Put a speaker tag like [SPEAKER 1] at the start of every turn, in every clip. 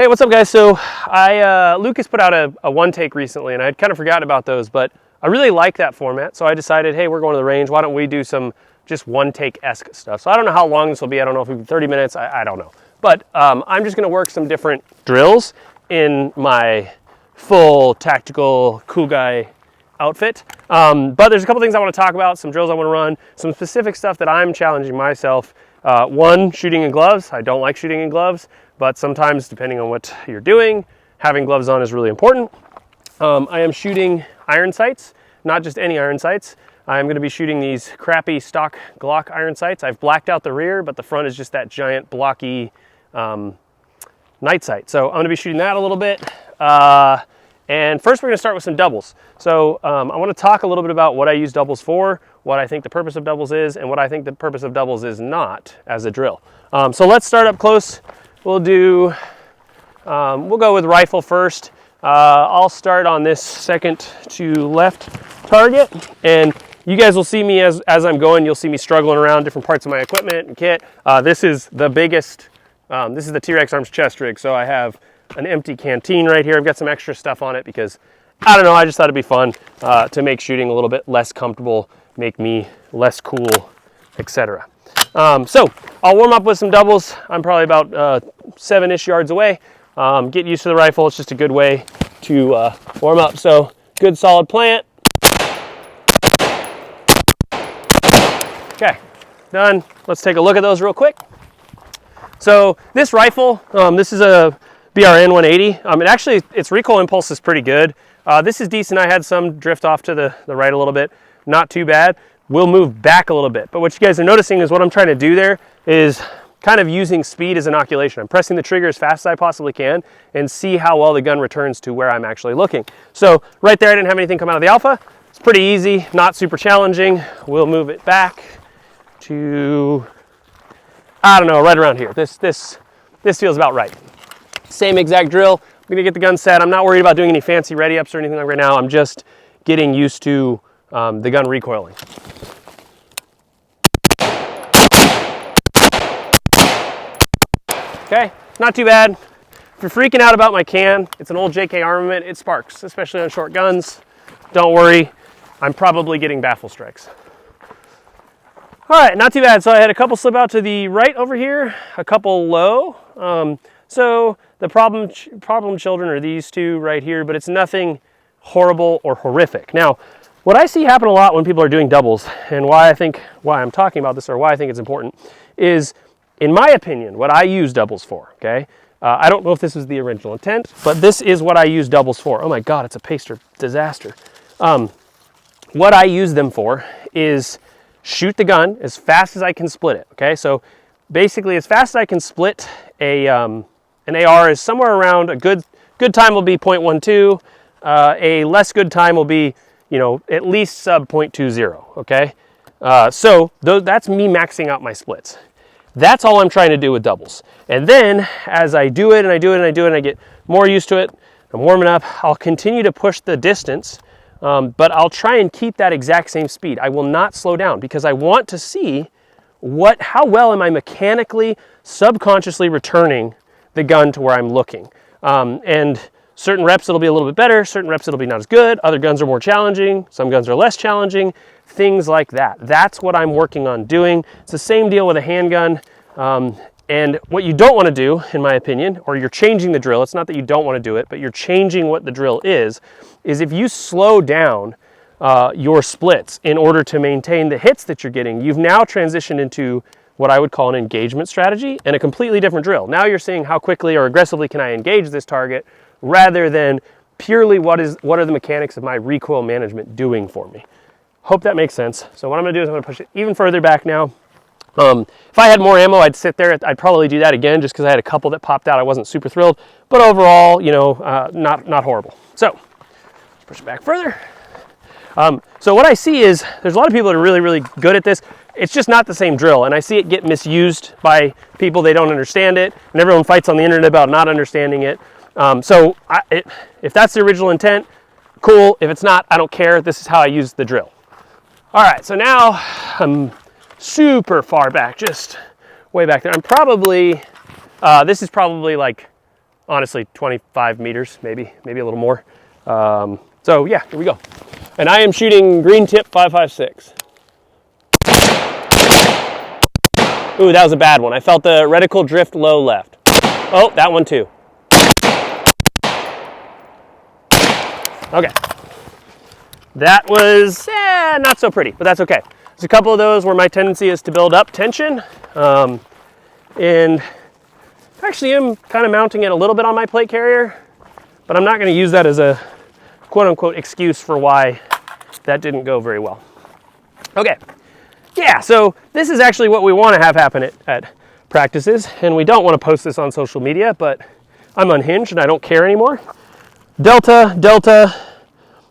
[SPEAKER 1] Hey, what's up guys? So Lucas put out a one take recently and I'd kind of forgotten about those, but I really like that format. So I decided, hey, we're going to the range. Why don't we do some just one take-esque stuff? So I don't know how long this will be. I don't know if it'll be 30 minutes. I don't know. But I'm just going to work some different drills in my full tactical cool guy outfit. But there's a couple things I want to talk about, some drills I want to run, some specific stuff that I'm challenging myself. One, shooting in gloves. I don't like shooting in gloves, but sometimes depending on what you're doing, having gloves on is really important. I am shooting iron sights, not just any iron sights. I'm going to be shooting these crappy stock Glock iron sights. I've blacked out the rear, but the front is just that giant blocky night sight. So I'm going to be shooting that a little bit. And first we're going to start with some doubles. So I want to talk a little bit about what I use doubles for, what I think the purpose of doubles is, and what I think the purpose of doubles is not as a drill. So let's start up close. We'll go with rifle first. I'll start on this second to left target, and you guys will see me as I'm going. You'll see me struggling around different parts of my equipment and kit. This is the biggest. This is the T-Rex Arms chest rig, so I have an empty canteen right here. I've got some extra stuff on it because I don't know. I just thought it'd be fun to make shooting a little bit less comfortable, make me less cool, etc. So I'll warm up with some doubles. I'm probably about 7-ish yards away. Get used to the rifle. It's just a good way to warm up. So good solid plant. Okay, done. Let's take a look at those real quick. So this rifle, this is a BRN 180. Its recoil impulse is pretty good. This is decent. I had some drift off to the right a little bit. Not too bad. We'll move back a little bit. But what you guys are noticing is what I'm trying to do there is kind of using speed as inoculation. I'm pressing the trigger as fast as I possibly can and see how well the gun returns to where I'm actually looking. So right there, I didn't have anything come out of the alpha. It's pretty easy, not super challenging. We'll move it back to, I don't know, right around here. This feels about right. Same exact drill. I'm gonna get the gun set. I'm not worried about doing any fancy ready ups or anything like right now. I'm just getting used to the gun recoiling. Okay, not too bad. If you're freaking out about my can, it's an old JK Armament. It sparks, especially on short guns. Don't worry, I'm probably getting baffle strikes. All right, not too bad. So I had a couple slip out to the right over here, a couple low. So the problem children are these two right here, but it's nothing horrible or horrific. Now, what I see happen a lot when people are doing doubles, and why I'm talking about this, or why I think it's important, is, in my opinion, what I use doubles for, okay? I don't know if this is the original intent, but this is what I use doubles for. Oh my God, it's a paster disaster. What I use them for is shoot the gun as fast as I can split it, okay? So basically, as fast as I can split an AR is somewhere around, a good time will be 0.12, a less good time will be, at least sub 0.20, okay? So that's me maxing out my splits. That's all I'm trying to do with doubles. And then as I do it and I do it and I do it and I get more used to it, I'm warming up, I'll continue to push the distance, but I'll try and keep that exact same speed. I will not slow down because I want to see how well am I mechanically, subconsciously returning the gun to where I'm looking. And certain reps it'll be a little bit better, certain reps it'll be not as good, other guns are more challenging, some guns are less challenging, things like that. That's what I'm working on doing. It's the same deal with a handgun. And what you don't want to do, in my opinion, or you're changing the drill, it's not that you don't want to do it, but you're changing what the drill is if you slow down your splits in order to maintain the hits that you're getting, you've now transitioned into what I would call an engagement strategy and a completely different drill. Now you're seeing how quickly or aggressively can I engage this target rather than purely what are the mechanics of my recoil management doing for me. Hope that makes sense. So what I'm gonna do is I'm gonna push it even further back now. If I had more ammo, I'd sit there. I'd probably do that again just because I had a couple that popped out. I wasn't super thrilled, but overall, not horrible. So let's push it back further. So what I see is there's a lot of people that are really, really good at this. It's just not the same drill, and I see it get misused by people. They don't understand it, and everyone fights on the internet about not understanding it. If that's the original intent, cool. If it's not, I don't care. This is how I use the drill. All right, so now I'm super far back, just way back there. I'm probably, this is probably like honestly 25 meters, maybe a little more. So yeah, here we go. And I am shooting green tip 5.56. Ooh, that was a bad one. I felt the reticle drift low left. Oh, that one too. Okay. That was not so pretty, but that's okay. There's a couple of those where my tendency is to build up tension. And actually I'm kind of mounting it a little bit on my plate carrier, but I'm not going to use that as a quote unquote excuse for why that didn't go very well. Okay. Yeah, so this is actually what we want to have happen at practices, and we don't want to post this on social media, but I'm unhinged and I don't care anymore. Delta, delta,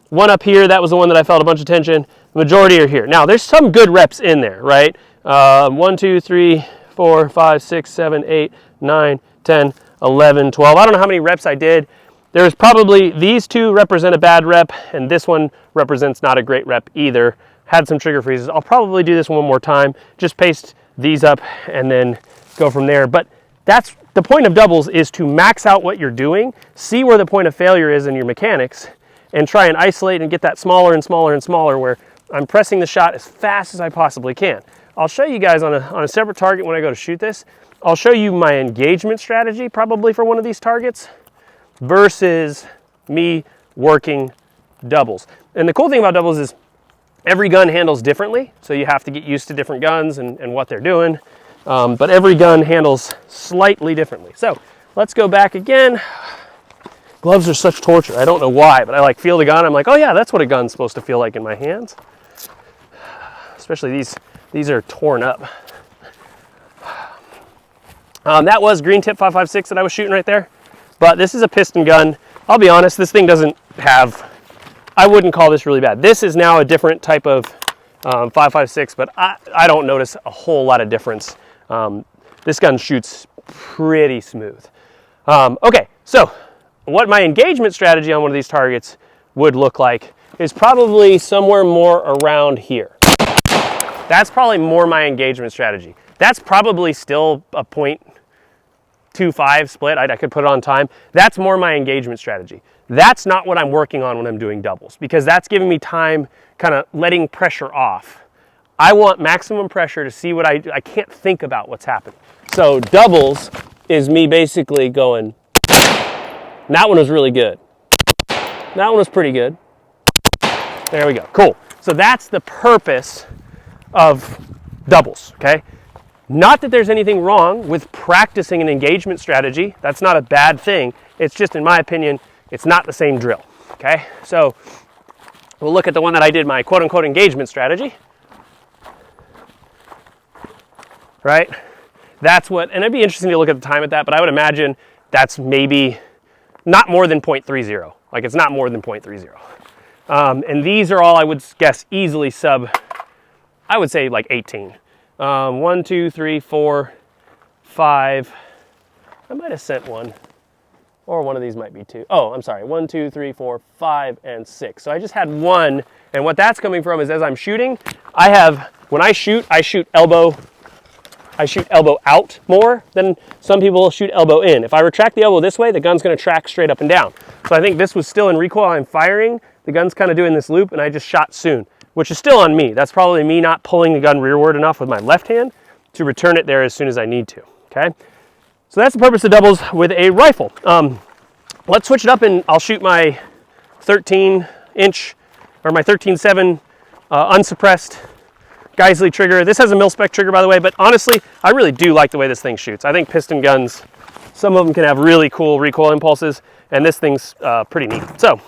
[SPEAKER 1] one up here, that was the one that I felt a bunch of tension. The majority are here. Now, there's some good reps in there, right? 1, 2, 3, 4, 5, 6, 7, 8, 9, 10, 11, 12. I don't know how many reps I did. There's probably, these two represent a bad rep, and this one represents not a great rep either. Had some trigger freezes. I'll probably do this one more time, just paste these up and then go from there. But that's the point of doubles, is to max out what you're doing, see where the point of failure is in your mechanics, and try and isolate and get that smaller and smaller and smaller, where I'm pressing the shot as fast as I possibly can. I'll show you guys on a separate target when I go to shoot this. I'll show you my engagement strategy probably for one of these targets versus me working doubles. And the cool thing about doubles is every gun handles differently, so you have to get used to different guns and what they're doing. But every gun handles slightly differently. So let's go back again. Gloves are such torture. I don't know why, but I like feel the gun. I'm like, oh yeah, that's what a gun's supposed to feel like in my hands. Especially these are torn up. That was green tip 5.56 that I was shooting right there. But this is a piston gun. I'll be honest, this thing doesn't have, I wouldn't call this really bad. This is now a different type of 5.56, but I don't notice a whole lot of difference. This gun shoots pretty smooth. Okay, so what my engagement strategy on one of these targets would look like is probably somewhere more around here. That's probably more my engagement strategy. That's probably still a 0.25 split. I could put it on time. That's more my engagement strategy. That's not what I'm working on when I'm doing doubles, because that's giving me time kind of letting pressure off. I want maximum pressure to see what I can't think about what's happening. So doubles is me basically going, that one was really good. That one was pretty good. There we go, cool. So that's the purpose of doubles, okay? Not that there's anything wrong with practicing an engagement strategy. That's not a bad thing. It's just, in my opinion, it's not the same drill, okay? So we'll look at the one that I did my quote unquote engagement strategy, right? That's what, and it'd be interesting to look at the time at that, but I would imagine that's maybe not more than 0.30. Like it's not more than 0.30. And these are all, I would guess, easily sub, I would say like 18. 1, 2, 3, 4, 5. I might have sent one. Or one of these might be 2. Oh, I'm sorry. 1, 2, 3, 4, 5, and 6. So I just had one. And what that's coming from is as I'm shooting, when I shoot elbow out more than some people shoot elbow in. If I retract the elbow this way, the gun's going to track straight up and down. So I think this was still in recoil. I'm firing. The gun's kind of doing this loop, and I just shot soon, which is still on me. That's probably me not pulling the gun rearward enough with my left hand to return it there as soon as I need to, okay? So that's the purpose of doubles with a rifle. Let's switch it up and I'll shoot my 13-inch or my 13.7 unsuppressed Geisley trigger. This has a mil-spec trigger, by the way, but honestly, I really do like the way this thing shoots. I think piston guns, some of them can have really cool recoil impulses, and this thing's pretty neat. So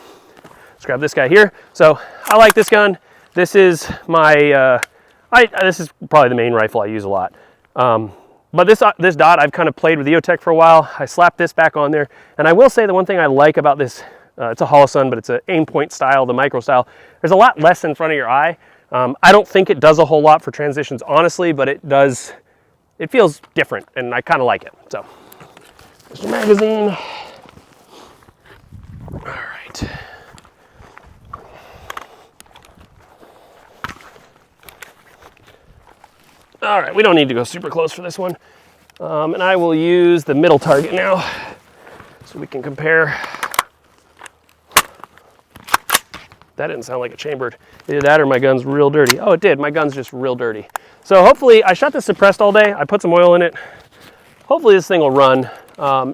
[SPEAKER 1] let's grab this guy here. So I like this gun. This is my, this is probably the main rifle I use a lot. But this dot, I've kind of played with EOTech for a while. I slapped this back on there. And I will say the one thing I like about this, it's a Holosun, but it's an aim point style, the micro style. There's a lot less in front of your eye. I don't think it does a whole lot for transitions, honestly, but it does, it feels different, and I kind of like it. So, there's your magazine. All right. All right, we don't need to go super close for this one. And I will use the middle target now. so we can compare. That didn't sound like it chambered. Either that or my gun's real dirty. Oh, it did. My gun's just real dirty. So hopefully, I shot this suppressed all day. I put some oil in it. Hopefully this thing will run.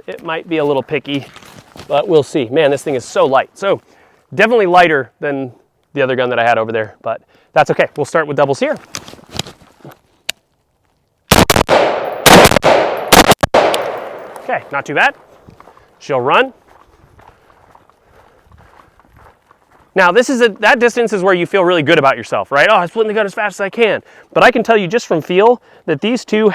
[SPEAKER 1] It might be a little picky, but we'll see. Man, this thing is so light. So definitely lighter than the other gun that I had over there, but that's okay. We'll start with doubles here. Okay, not too bad. She'll run. Now that distance is where you feel really good about yourself, right? Oh, I'm splitting the gun as fast as I can. But I can tell you just from feel that these two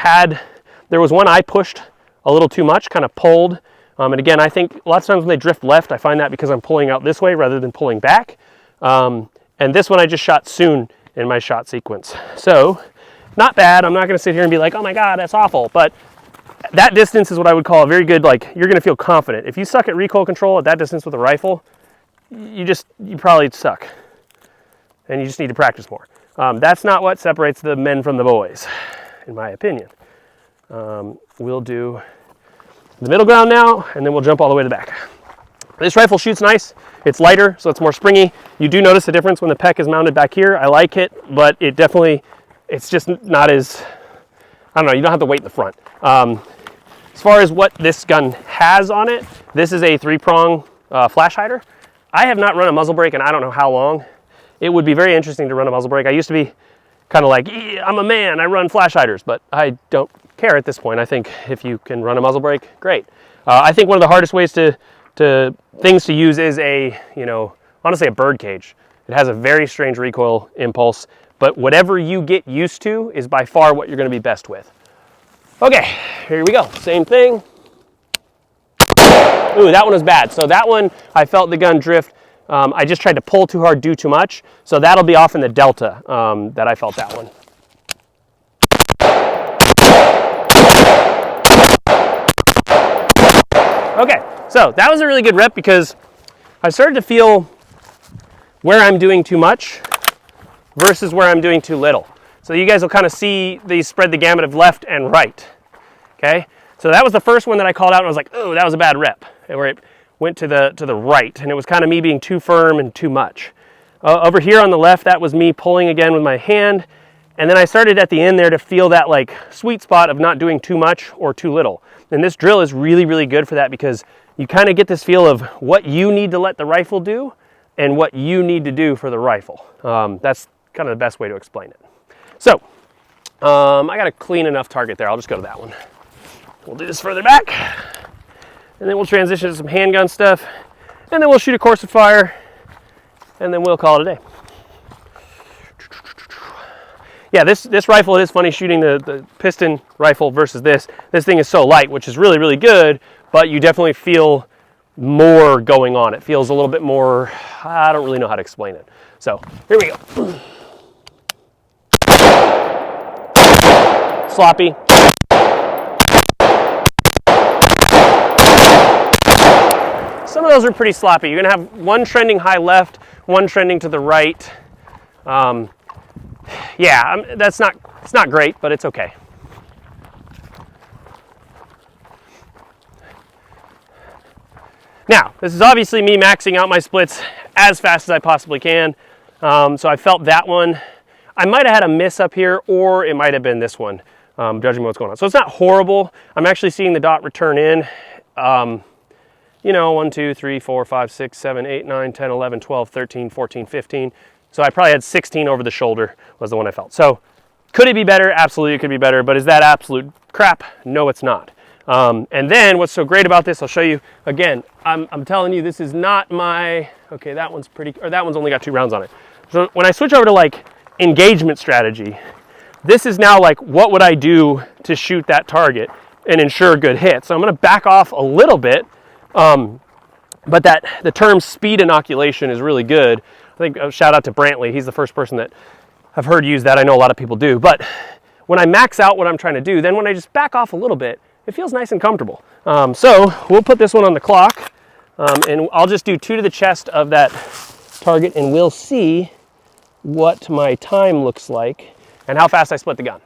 [SPEAKER 1] there was one I pushed a little too much, kind of pulled. And again, I think a lot of times when they drift left, I find that because I'm pulling out this way rather than pulling back. And this one I just shot soon in my shot sequence. So not bad. I'm not gonna sit here and be like, oh my God, that's awful. But that distance is what I would call a very good, like, you're gonna feel confident. If you suck at recoil control at that distance with a rifle, you probably suck. And you just need to practice more. That's not what separates the men from the boys, in my opinion. We'll do the middle ground now, and then we'll jump all the way to the back. This rifle shoots nice. It's lighter, so it's more springy. You do notice the difference when the pec is mounted back here. I like it, but it's just not as, I don't know, you don't have to weight in the front. As far as what this gun has on it, this is a 3-prong flash hider. I have not run a muzzle brake in I don't know how long. It would be very interesting to run a muzzle brake. I used to be kind of like, I'm a man, I run flash hiders, but I don't care at this point. I think if you can run a muzzle brake, great. I think one of the hardest ways things to use is honestly a bird cage. It has a very strange recoil impulse, but whatever you get used to is by far what you're gonna be best with. Okay, here we go, same thing. Ooh, that one was bad. So that one, I felt the gun drift. I just tried to pull too hard, do too much. So that'll be off in the delta that I felt that one. Okay, so that was a really good rep because I started to feel where I'm doing too much versus where I'm doing too little. So you guys will kind of see these spread the gamut of left and right, okay? So that was the first one that I called out and I was like, oh, that was a bad rep, where it went to the right, and it was kind of me being too firm and too much. Over here on the left, that was me pulling again with my hand, and then I started at the end there to feel that like sweet spot of not doing too much or too little. And this drill is really, really good for that because you kind of get this feel of what you need to let the rifle do and what you need to do for the rifle. That's kind of the best way to explain it. So, I got a clean enough target there. I'll just go to that one. We'll do this further back, and then we'll transition to some handgun stuff, and then we'll shoot a course of fire, and then we'll call it a day. Yeah, this rifle, it is funny shooting the piston rifle versus this. This thing is so light, which is really, really good, but you definitely feel more going on. It feels a little bit more, I don't really know how to explain it. So, here we go. Sloppy. Some of those are pretty sloppy. You're gonna have one trending high left, one trending to the right. It's not great, but it's okay. Now, this is obviously me maxing out my splits as fast as I possibly can. So I felt that one. I might have had a miss up here, or it might have been this one, judging what's going on. So it's not horrible. I'm actually seeing the dot return in. 1, 2, 3, 4, 5, 6, 7, 8, 9, 10, 11, 12, 13, 14, 15. So I probably had 16 over the shoulder was the one I felt. So could it be better? Absolutely, it could be better. But is that absolute crap? No, it's not. And then what's so great about this, I'll show you again. I'm telling you, this is not my, okay, that one's that one's only got 2 rounds on it. So when I switch over to like engagement strategy, this is now like, what would I do to shoot that target and ensure good hit? So I'm gonna back off a little bit, but the term speed inoculation is really good. I think shout out to Brantley. He's the first person that I've heard use that. I know a lot of people do, but when I max out what I'm trying to do, then when I just back off a little bit, it feels nice and comfortable. So we'll put this one on the clock, and I'll just do 2 to the chest of that target, and we'll see what my time looks like and how fast I split the gun.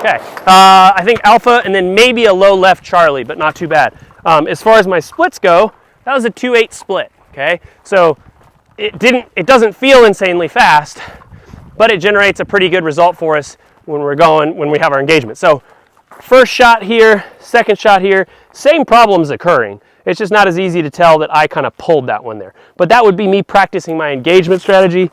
[SPEAKER 1] Okay, I think alpha and then maybe a low left Charlie, but not too bad. As far as my splits go, that was a 2/8 split, okay? So it doesn't feel insanely fast, but it generates a pretty good result for us when we have our engagement. So first shot here, second shot here, same problems occurring. It's just not as easy to tell that I kind of pulled that one there. But that would be me practicing my engagement strategy.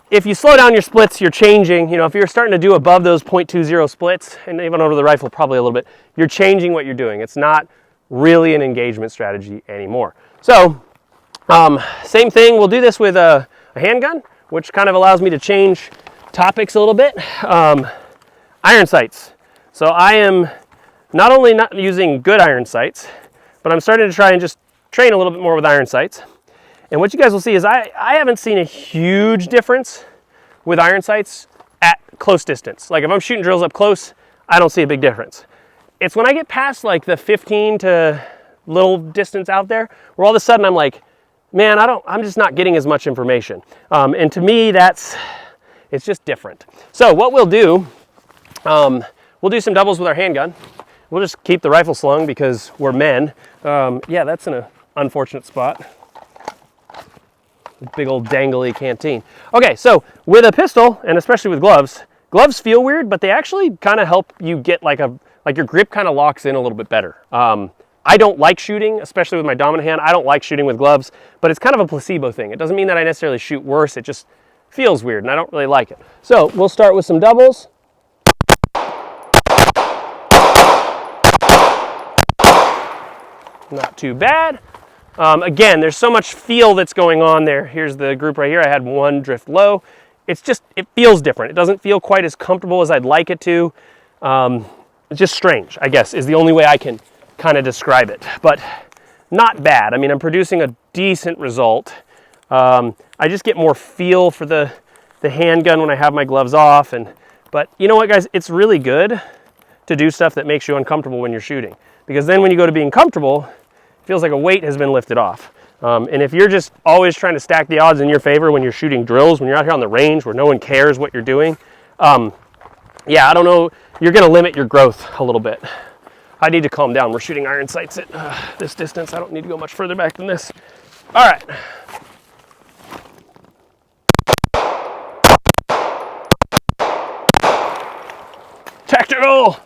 [SPEAKER 1] If you slow down your splits, you're changing. You know, if you're starting to do above those 0.20 splits, and even over the rifle probably a little bit, you're changing what you're doing. It's not really an engagement strategy anymore. So, same thing, we'll do this with a handgun, which kind of allows me to change topics a little bit. Iron sights. So I am not only not using good iron sights, but I'm starting to try and just train a little bit more with iron sights. And what you guys will see is I haven't seen a huge difference with iron sights at close distance. Like if I'm shooting drills up close, I don't see a big difference. It's when I get past like the 15 to little distance out there, where all of a sudden I'm like, man, I'm just not getting as much information. And to me, it's just different. So what we'll do some doubles with our handgun. We'll just keep the rifle slung because we're men. Yeah, that's an unfortunate spot. Big old dangly canteen. Okay, so with a pistol, and especially with gloves feel weird, but they actually kind of help you get like your grip kind of locks in a little bit better. I don't like shooting, especially with my dominant hand. I don't like shooting with gloves, but it's kind of a placebo thing. It doesn't mean that I necessarily shoot worse. It just feels weird, and I don't really like it. So we'll start with some doubles. Not too bad. Again, there's so much feel that's going on there. Here's the group right here. I had one drift low. It feels different. It doesn't feel quite as comfortable as I'd like it to. It's just strange, I guess, is the only way I can kind of describe it. But not bad. I mean, I'm producing a decent result. I just get more feel for the handgun when I have my gloves off. But you know what, guys? It's really good to do stuff that makes you uncomfortable when you're shooting. Because then when you go to being comfortable, it feels like a weight has been lifted off. And if you're just always trying to stack the odds in your favor when you're shooting drills, when you're out here on the range where no one cares what you're doing, yeah, I don't know, you're gonna limit your growth a little bit. I need to calm down. We're shooting iron sights at this distance. I don't need to go much further back than this. All right. Tactical.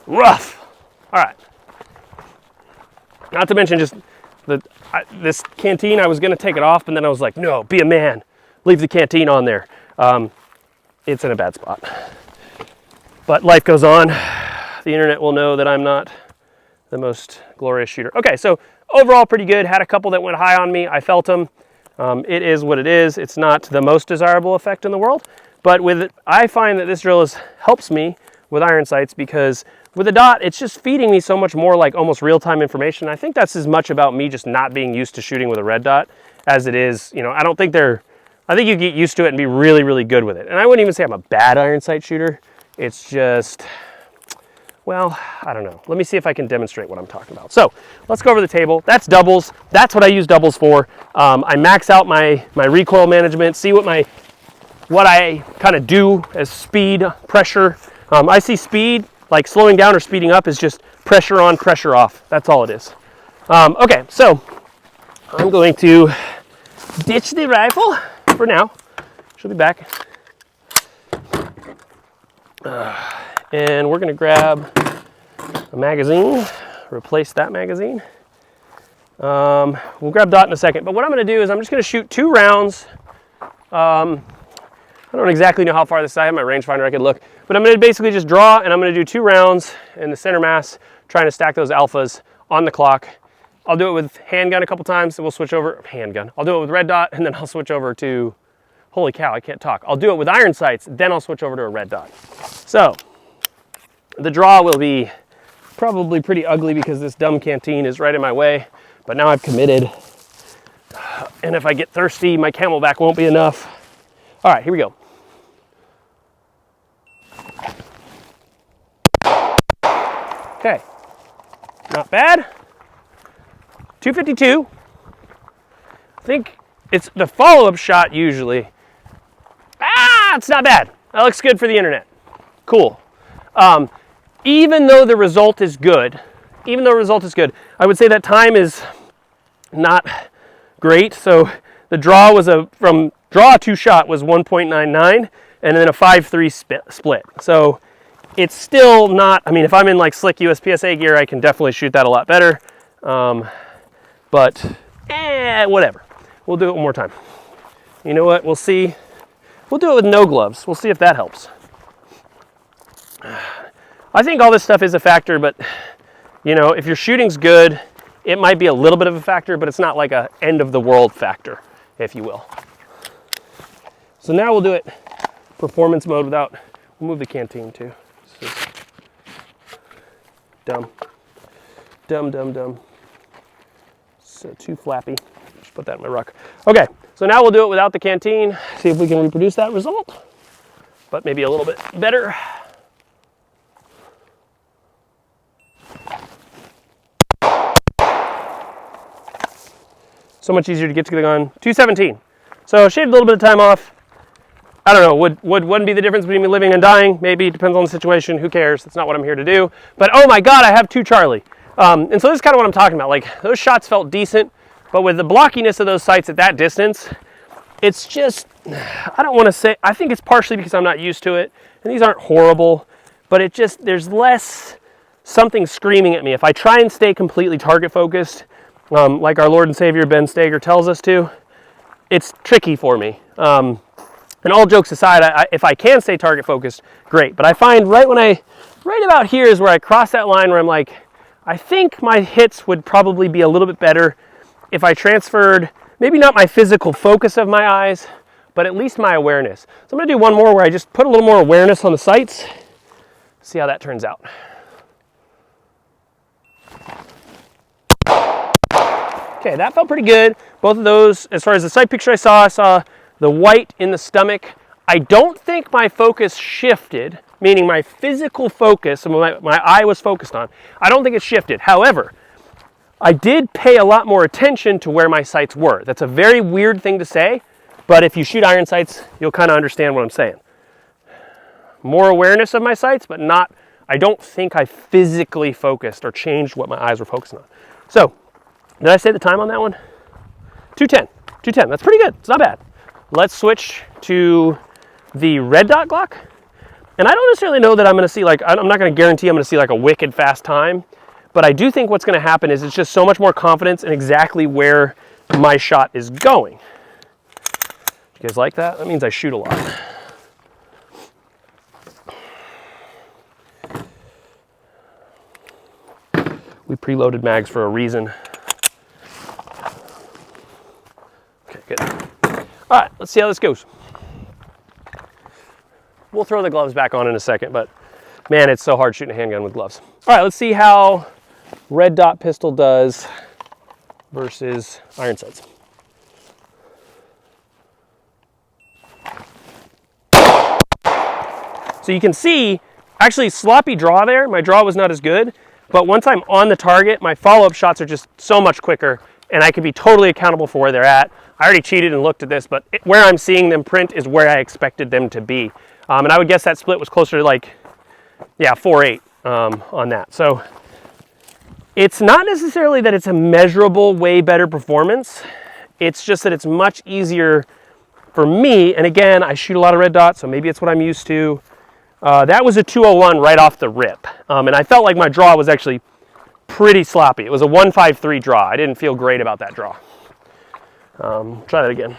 [SPEAKER 1] Rough. All right. Not to mention just this canteen, I was going to take it off, and then I was like, no, be a man. Leave the canteen on there. It's in a bad spot. But life goes on. The internet will know that I'm not the most glorious shooter. Okay, so overall pretty good. Had a couple that went high on me. I felt them. It is what it is. It's not the most desirable effect in the world. But I find that this drill helps me with iron sights because with a dot, it's just feeding me so much more like almost real-time information. I think that's as much about me just not being used to shooting with a red dot as it is, you know, I think you get used to it and be really, really good with it. And I wouldn't even say I'm a bad iron sight shooter. It's just, well, I don't know. Let me see if I can demonstrate what I'm talking about. So let's go over the table. That's doubles. That's what I use doubles for. I max out my recoil management, see what I kind of do as speed, pressure. I see speed, like slowing down or speeding up, is just pressure on, pressure off. That's all it is. Okay, so I'm going to ditch the rifle for now. She'll be back. And we're going to grab a magazine, replace that magazine. We'll grab dot in a second, but what I'm going to do is I'm just going to shoot 2 rounds. I don't exactly know how far this is. I have my rangefinder, I could look. But I'm going to basically just draw, and I'm going to do 2 rounds in the center mass, trying to stack those alphas on the clock. I'll do it with handgun a couple times, and we'll switch over, handgun. I'll do it with red dot, and then I'll switch over to, holy cow, I can't talk. I'll do it with iron sights, then I'll switch over to a red dot. So, the draw will be probably pretty ugly because this dumb canteen is right in my way, but now I've committed. And if I get thirsty, my Camelback won't be enough. All right, here we go. Okay, not bad. 252. I think it's the follow-up shot usually. it's not bad. That looks good for the internet. Cool. Even though the result is good, I would say that time is not great. So the draw was from draw to shot was 1.99, and then a 5-3 split. So it's still not, I mean, if I'm in like slick USPSA gear, I can definitely shoot that a lot better. But whatever. We'll do it one more time. You know what? We'll see. We'll do it with no gloves. We'll see if that helps. I think all this stuff is a factor, but you know, if your shooting's good, it might be a little bit of a factor, but it's not like a end of the world factor, if you will. So now we'll do it performance mode without, we'll move the canteen too. Dumb. So too flappy. Just put that in my ruck. Okay, so now we'll do it without the canteen. See if we can reproduce that result, but maybe a little bit better. So much easier to get to the gun. 217. So shaved a little bit of time off. I don't know, wouldn't be the difference between me living and dying. Maybe, depends on the situation. Who cares? That's not what I'm here to do. But oh my God, I have 2 Charlie. And so this is kind of what I'm talking about. Like, those shots felt decent, but with the blockiness of those sights at that distance, it's just, I don't want to say, I think it's partially because I'm not used to it. And these aren't horrible, but it just, there's less something screaming at me. If I try and stay completely target focused, like our Lord and Savior Ben Steger tells us to, it's tricky for me. And all jokes aside, if I can stay target focused, great. But I find right about here is where I cross that line where I'm like, I think my hits would probably be a little bit better if I transferred, maybe not my physical focus of my eyes, but at least my awareness. So I'm gonna do one more where I just put a little more awareness on the sights, see how that turns out. Okay, that felt pretty good. Both of those, as far as the sight picture I saw the white in the stomach. I don't think my focus shifted, meaning my physical focus, my eye was focused on. I don't think it shifted. However, I did pay a lot more attention to where my sights were. That's a very weird thing to say, but if you shoot iron sights, you'll kind of understand what I'm saying. More awareness of my sights, but not, I don't think I physically focused or changed what my eyes were focusing on. So, did I say the time on that one? 210. That's pretty good. It's not bad. Let's switch to the red dot Glock. And I don't necessarily know that I'm going to see, like, I'm not going to guarantee I'm going to see like a wicked fast time, but I do think what's going to happen is it's just so much more confidence in exactly where my shot is going. You guys like that? That means I shoot a lot. We preloaded mags for a reason. Okay, good. All right, let's see how this goes. We'll throw the gloves back on in a second, but man, it's so hard shooting a handgun with gloves. All right, let's see how red dot pistol does versus iron sights. So you can see, actually sloppy draw there. My draw was not as good, but once I'm on the target, my follow-up shots are just so much quicker, and I can be totally accountable for where they're at. I already cheated and looked at this, but where I'm seeing them print is where I expected them to be. And I would guess that split was closer to like, yeah, 4.8 on that. So it's not necessarily that it's a measurable, way better performance. It's just that it's much easier for me. And again, I shoot a lot of red dots, so maybe it's what I'm used to. That was a 201 right off the rip. And I felt like my draw was actually pretty sloppy. It was a 153 draw. I didn't feel great about that draw. Try that again.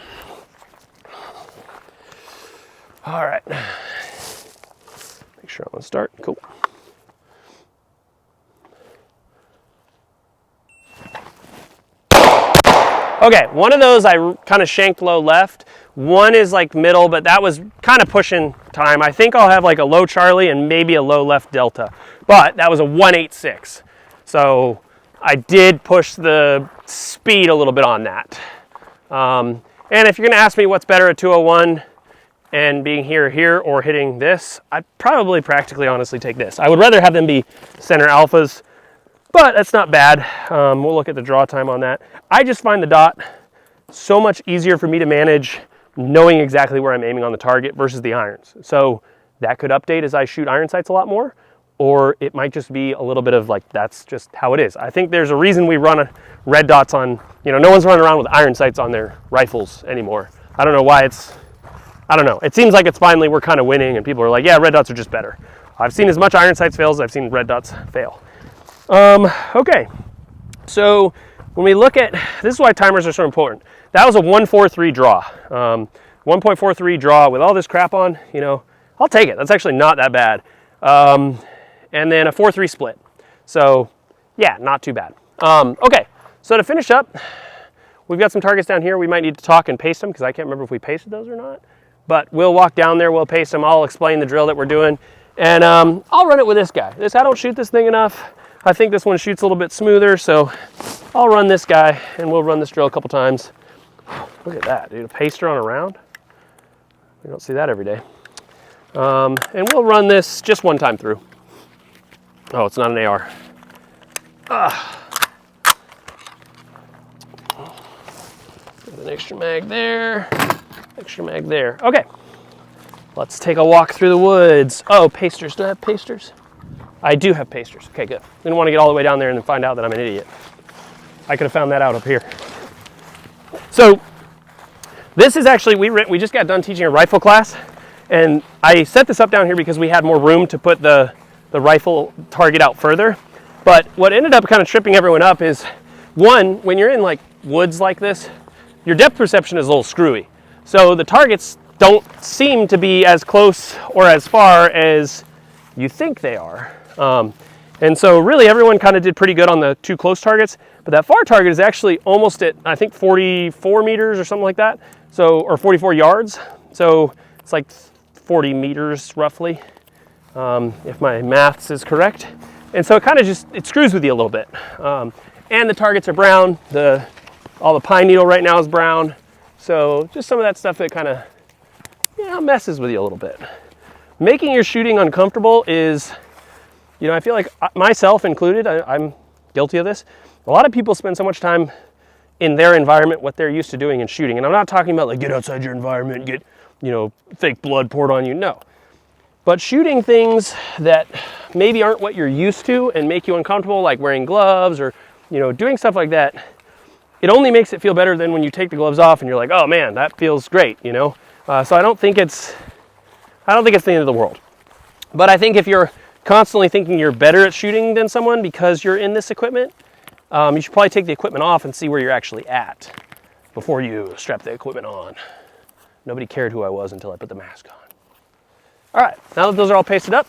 [SPEAKER 1] All right. Make sure I'm gonna start. Cool. Okay, one of those I kind of shanked low left. One is like middle, but that was kind of pushing time. I think I'll have like a low Charlie and maybe a low left Delta, but that was a 186. So I did push the speed a little bit on that. And if you're gonna ask me what's better, a 201 and being here, or hitting this, I'd probably practically honestly take this. I would rather have them be center alphas, but that's not bad. We'll look at the draw time on that. I just find the dot so much easier for me to manage knowing exactly where I'm aiming on the target versus the irons. So that could update as I shoot iron sights a lot more, or it might just be a little bit of like, that's just how it is. I think there's a reason we run red dots on, no one's running around with iron sights on their rifles anymore. I don't know why I don't know. It seems like it's finally, we're kind of winning and people are like, yeah, red dots are just better. I've seen as much iron sights fail as I've seen red dots fail. Okay, so when we look at, this is why timers are so important. That was a 1.43 draw. 1.43 draw with all this crap on, I'll take it. That's actually not that bad. And then a 4-3 split. So yeah, not too bad. Okay, so to finish up, we've got some targets down here. We might need to talk and paste them because I can't remember if we pasted those or not. But we'll walk down there, we'll paste them, I'll explain the drill that we're doing. And I'll run it with this guy. I don't shoot this thing enough. I think this one shoots a little bit smoother, so I'll run this guy and we'll run this drill a couple times. Look at that, dude, a paster on a round. We don't see that every day. And we'll run this just one time through. Oh, it's not an AR. An extra mag there, extra mag there. Okay, let's take a walk through the woods. Oh, pasters, do I have pasters? I do have pasters. Okay, good. Didn't want to get all the way down there and then find out that I'm an idiot. I could have found that out up here. So this is actually, we just got done teaching a rifle class, and I set this up down here because we had more room to put the rifle target out further. But what ended up kind of tripping everyone up is, one, when you're in like woods like this, your depth perception is a little screwy. So the targets don't seem to be as close or as far as you think they are. And so really everyone kind of did pretty good on the two close targets, but that far target is actually almost at, I think, 44 meters or something like that. So, or 44 yards. So it's like 40 meters roughly, if my maths is correct. And so it kind of just, it screws with you a little bit. And the targets are brown. All the pine needle right now is brown. So just some of that stuff that kind of, messes with you a little bit. Making your shooting uncomfortable is, I feel like myself included, I'm guilty of this. A lot of people spend so much time in their environment, what they're used to doing in shooting. And I'm not talking about like get outside your environment, get, fake blood poured on you. No. But shooting things that maybe aren't what you're used to and make you uncomfortable, like wearing gloves or, doing stuff like that, it only makes it feel better than when you take the gloves off and you're like, oh man, that feels great, So I don't think it's the end of the world. But I think if you're constantly thinking you're better at shooting than someone because you're in this equipment, you should probably take the equipment off and see where you're actually at before you strap the equipment on. Nobody cared who I was until I put the mask on. All right, now that those are all pasted up,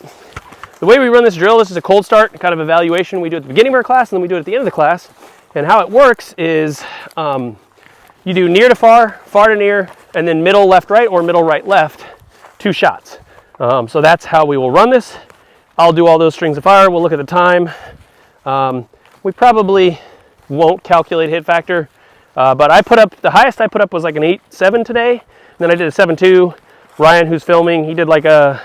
[SPEAKER 1] the way we run this drill, this is a cold start kind of evaluation. We do it at the beginning of our class and then we do it at the end of the class. And how it works is you do near to far, far to near, and then middle, left, right, or middle, right, left, 2 shots. So that's how we will run this. I'll do all those strings of fire. We'll look at the time. We probably won't calculate hit factor, but I put up, the highest I put up was like an 8.7 today. And then I did a 7.2. Ryan, who's filming, he did like I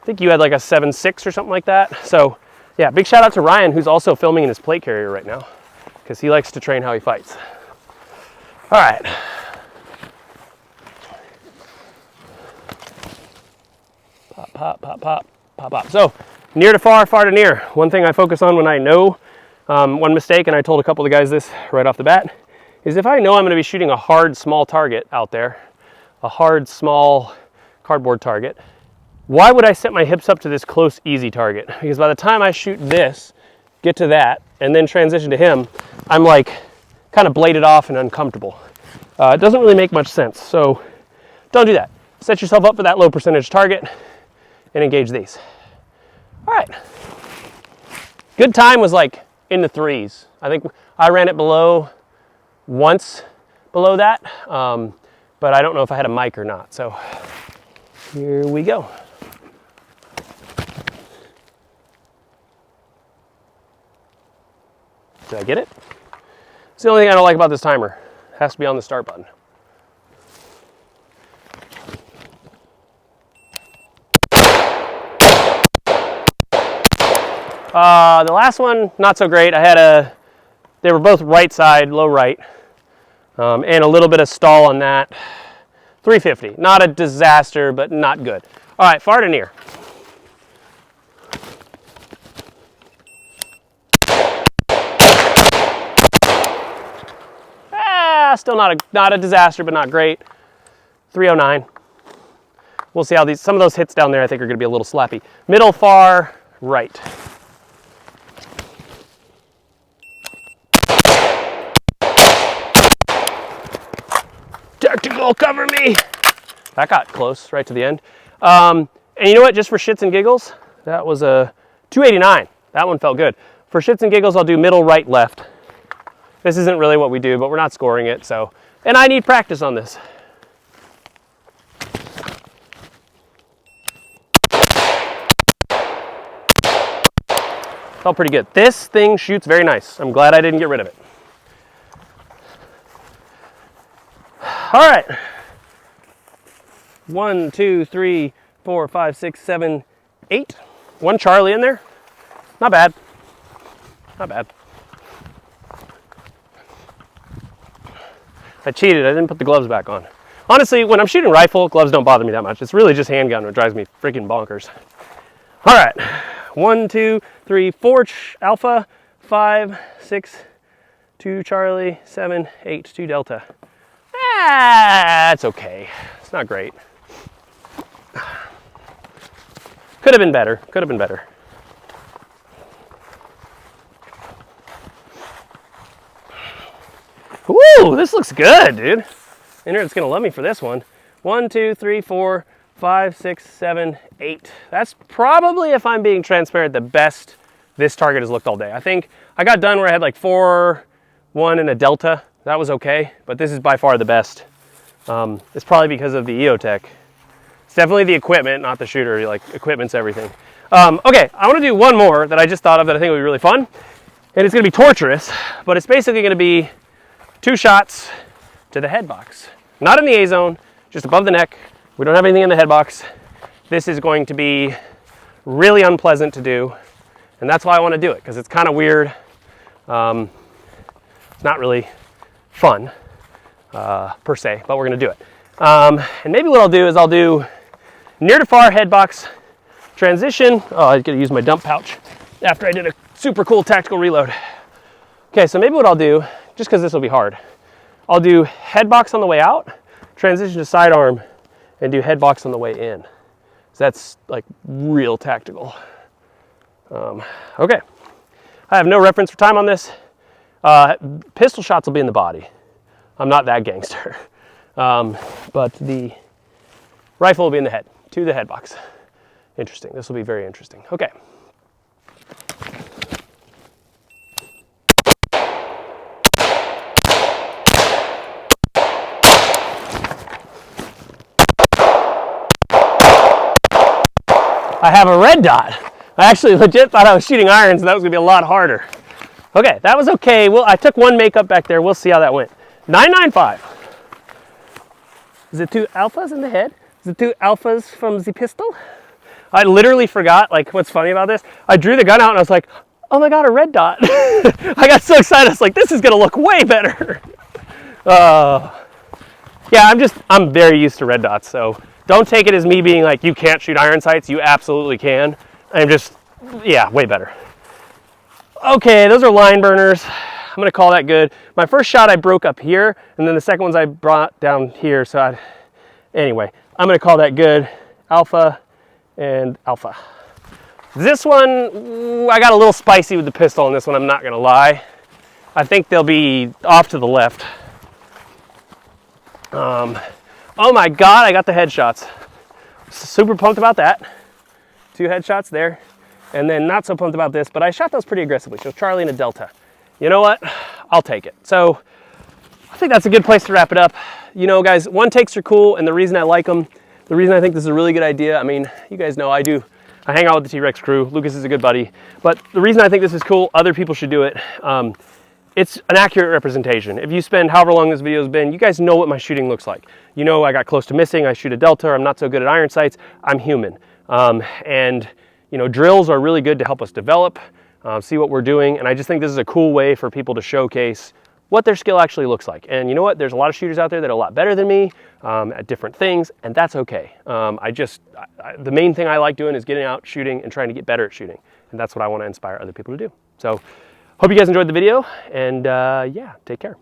[SPEAKER 1] think you had like a 7.6 or something like that. So yeah, big shout out to Ryan, who's also filming in his plate carrier right now, because he likes to train how he fights. All right. Pop, pop, pop, pop, pop, pop. So near to far, far to near. One thing I focus on when I know, one mistake, and I told a couple of the guys this right off the bat, is if I know I'm going to be shooting a hard, small target out there, a hard, small cardboard target, why would I set my hips up to this close, easy target? Because by the time I shoot this, get to that, and then transition to him, I'm like kind of bladed off and uncomfortable. It doesn't really make much sense, so don't do that. Set yourself up for that low percentage target and engage these. All right. Good time was like in the 3s. I think I ran it once below that, but I don't know if I had a mic or not, so here we go. Did I get it? It's the only thing I don't like about this timer. It has to be on the start button. The last one, not so great. They were both right side, low right, and a little bit of stall on that. 350. Not a disaster, but not good. All right, far to near. Still not a disaster, but not great. 309. We'll see how some of those hits down there I think are gonna be a little slappy. Middle, far, right. Tactical, cover me. That got close, right to the end. And you know what, just for shits and giggles, that was a 289. That one felt good. For shits and giggles, I'll do middle, right, left. This isn't really what we do, but we're not scoring it, so. And I need practice on this. Felt pretty good. This thing shoots very nice. I'm glad I didn't get rid of it. All right. 1, 2, 3, 4, 5, 6, 7, 8. One Charlie in there. Not bad. Not bad. I cheated, I didn't put the gloves back on. Honestly, when I'm shooting rifle, gloves don't bother me that much. It's really just handgun that drives me freaking bonkers. All right, 1, 2, 3, 4 Alpha, 5, 6, 2 Charlie, 7, 8, 2 Delta. That's okay, it's not great. Could have been better, could have been better. Woo, this looks good, dude. Internet's gonna love me for this one. 1, 2, 3, 4, 5, 6, 7, 8. That's probably, if I'm being transparent, the best this target has looked all day. I think I got done where I had like 4, 1, and a Delta. That was okay, but this is by far the best. It's probably because of the EOTech. It's definitely the equipment, not the shooter. Like, equipment's everything. Okay, I wanna do one more that I just thought of that I think would be really fun. And it's gonna be torturous, but it's basically gonna be 2 shots to the head box. Not in the A zone, just above the neck. We don't have anything in the head box. This is going to be really unpleasant to do, and that's why I want to do it, because it's kind of weird. It's not really fun, per se, but we're going to do it. And maybe what I'll do is I'll do near to far head box transition. Oh, I gotta use my dump pouch after I did a super cool tactical reload. Okay, so maybe what I'll do, just because this will be hard, I'll do head box on the way out, transition to sidearm, and do head box on the way in. So that's like real tactical. Okay, I have no reference for time on this. Pistol shots will be in the body. I'm not that gangster. But the rifle will be in the head, to the head box. Interesting, this will be very interesting. Okay. I have a red dot. I actually legit thought I was shooting irons and that was gonna be a lot harder. Okay, that was okay. Well, I took one makeup back there. We'll see how that went. 995. Is it 2 alphas in the head? Is it 2 alphas from the pistol? I literally forgot, like, what's funny about this? I drew the gun out and I was like, oh my God, a red dot. I got so excited. I was like, this is gonna look way better. Yeah, I'm very used to red dots, so don't take it as me being like, you can't shoot iron sights. You absolutely can. I'm just, yeah, way better. Okay, those are line burners. I'm gonna call that good. My first shot I broke up here, and then the second ones I brought down here, so anyway, I'm gonna call that good. Alpha and alpha. This one, I got a little spicy with the pistol on this one, I'm not gonna lie. I think they'll be off to the left. Oh my God, I got the headshots. Super pumped about that. 2 headshots there. And then not so pumped about this, but I shot those pretty aggressively. So Charlie and a Delta. You know what? I'll take it. So I think that's a good place to wrap it up. You know, guys, one takes are cool, and the reason I like them, the reason I think this is a really good idea, I mean, you guys know I hang out with the T-Rex crew. Lucas is a good buddy. But the reason I think this is cool, other people should do it. It's an accurate representation. If you spend however long this video has been, you guys know what my shooting looks like. You know I got close to missing, I shoot a Delta, I'm not so good at iron sights, I'm human. And you know, drills are really good to help us develop, see what we're doing, and I just think this is a cool way for people to showcase what their skill actually looks like. And you know what? There's a lot of shooters out there that are a lot better than me at different things, and that's okay. The main thing I like doing is getting out shooting and trying to get better at shooting, and that's what I want to inspire other people to do. So hope you guys enjoyed the video, and yeah, take care.